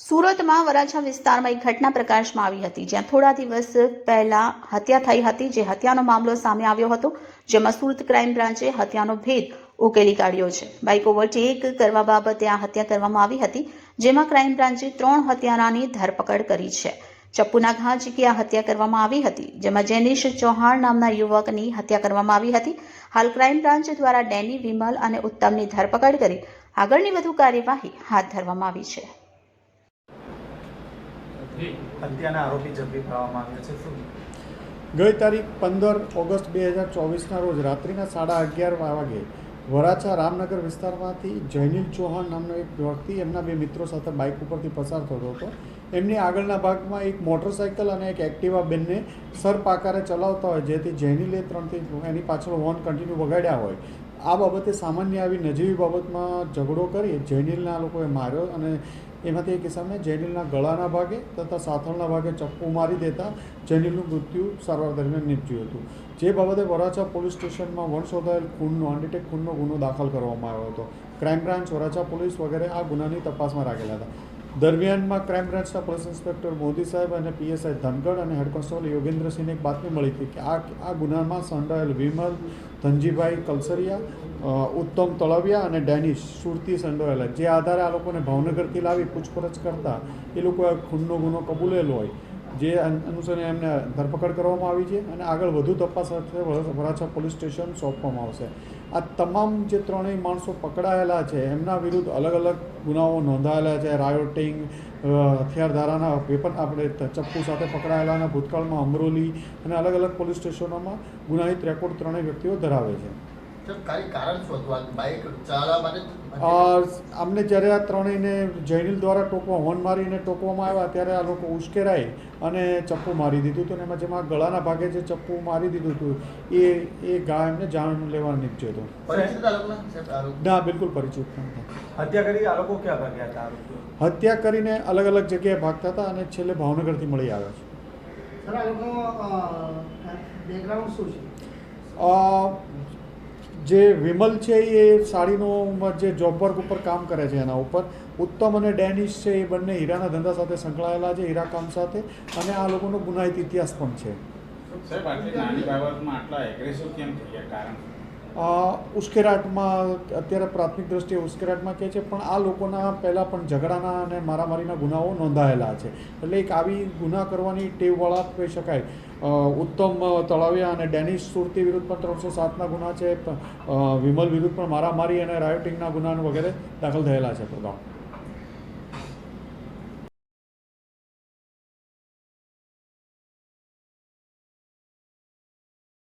સુરતમાં વરાછા વિસ્તારમાં એક ઘટના પ્રકાશમાં આવી હતી, જ્યાં થોડા દિવસ પહેલા હત્યા થઈ હતી. જે હત્યાનો મામલો સામે આવ્યો હતો, જેમાં સુરત ક્રાઇમ બ્રાન્ચે હત્યાનો ભેદ ઉકેલી કાઢ્યો છે. બાઇક ઓવરટેક કરવા બાબતે આ હત્યા કરવામાં આવી હતી, જેમાં ક્રાઇમ બ્રાન્ચે 3 હત્યારાની ધરપકડ કરી છે. ચપ્પુના ઘા ઝીકી આ હત્યા કરવામાં આવી હતી, જેમાં જેનિશ ચૌહાણ નામના યુવકની હત્યા કરવામાં આવી હતી. હાલ ક્રાઇમ બ્રાન્ચ દ્વારા ડેની, વિમલ અને ઉત્તમની ધરપકડ કરી આગળની વધુ કાર્યવાહી હાથ ધરવામાં આવી છે. હત્યાના આરોપી ઝડપી પાડવામાં આવ્યા છે. શું ગઈ તારીખ 15 ઓગસ્ટ 2024ના રોજ રાત્રિના 11:30 વાગે વરાછા રામનગર વિસ્તારમાંથી જયનીલ ચૌહાણ નામનો એક વ્યક્તિ એમના 2 મિત્રો સાથે બાઇક ઉપરથી પસાર થતો હતો. એમની આગળના ભાગમાં એક મોટરસાઇકલ અને એક એક્ટિવા બંને સરપાકારે ચલાવતા હોય, જેથી જયનીલે 3થી એની પાછળ હોર્ન કન્ટિન્યુ વગાડ્યા હોય. આ બાબતે સામાન્ય આવી નજીવી બાબતમાં ઝઘડો કરી જયનીલના લોકોએ માર્યો અને એમાંથી એક કિસ્સાને જયનીલના ગળાના ભાગે તથા સાથળના ભાગે ચપ્પુ મારી દેતા જયનીલનું મૃત્યુ સારવાર દરમિયાન નીપજ્યું હતું. જે બાબતે વરાછા પોલીસ સ્ટેશનમાં વણશોધાયેલ ખૂનનો અનડિટેક ખૂનનો ગુનો દાખલ કરવામાં આવ્યો હતો. ક્રાઇમ બ્રાન્ચ, વરાછા પોલીસ વગેરે આ ગુનાની તપાસમાં રાખેલા હતા. દરમિયાનમાં ક્રાઇમ બ્રાન્ચના પોલીસ ઇન્સ્પેક્ટર મોદી સાહેબ અને પીએસઆઈ ધનગઢ અને હેડ કોન્સ્ટેબલ યોગેન્દ્રસિંહને એક બાતમી મળી હતી કે આ ગુનામાં સંડોવાયેલ વિમલ, ધનજીભાઈ કલસરિયા, ઉત્તમ તળવિયા અને ડેનિશ સુરતી સંડોવાયેલા. જે આધારે આ લોકોને ભાવનગરથી લાવી પૂછપરછ કરતા એ લોકોએ ખૂનનો ગુનો કબૂલેલો હોય, જે અનુસારે એમને ધરપકડ કરવામાં આવી છે અને આગળ વધુ તપાસ અર્થે વરાછા પોલીસ સ્ટેશન સોંપવામાં આવશે. આ તમામ જે 3 માણસો પકડાયેલા છે એમના વિરુદ્ધ અલગ અલગ ગુનાઓ નોંધાયેલા છે. રાયોટિંગ, હથિયાર ધારાના વેપન, આપણે ચપ્પુ સાથે પકડાયેલાના ભૂતકાળમાં અમરોલી અને અલગ અલગ પોલીસ સ્ટેશનોમાં ગુનાહિત રેકોર્ડ 3 વ્યક્તિઓ ધરાવે છે. અમને જ્યારે આ 3ને જયનીલ દ્વારા હોર્ન મારીને ટોકવામાં આવ્યા ત્યારે આ લોકો ઉશ્કેરાઈ અને ચપ્પુ મારી દીધું હતું. અને જેમાં ગળાના ભાગે જે ચપ્પુ મારી દીધું હતું એ ઘા એમને જાણ લેવા નીપજ્યો હતો. ના, બિલકુલ પરિચિત નથી. હત્યા કરી આ લોકો ક્યાં ભાગ્યા હતા? હત્યા કરીને અલગ અલગ જગ્યાએ ભાગતા હતા અને છેલ્લે ભાવનગરથી મળી આવ્યા છે. સર, આ લોકોનું બેકગ્રાઉન્ડ શું છે? જે વિમલ છે એ સાડીનો જે જોબ વર્ક ઉપર કામ કરે છે એના ઉપર. ઉત્તમ અને ડેનિશ છે એ બંને હીરાના ધંધા સાથે સંકળાયેલા છે, હીરા કામ સાથે, અને આ લોકોનો ગુનાહિત ઇતિહાસ પણ છે. ઉશ્કેરાટમાં અત્યારે પ્રાથમિક દ્રષ્ટિએ ઉશ્કેરાટમાં કહે છે, પણ આ લોકોના પહેલાં પણ ઝઘડાના અને મારામારીના ગુનાઓ નોંધાયેલા છે. એટલે એક આવી ગુના કરવાની ટેવવાળા કહી શકાય. ઉત્તમ તળાવિયા અને ડેનિશ સુરતી વિરુદ્ધ પણ 307ના ગુના છે. વિમલ વિરુદ્ધ પણ મારામારી અને રાયોટિંગના ગુના વગેરે દાખલ થયેલા છે.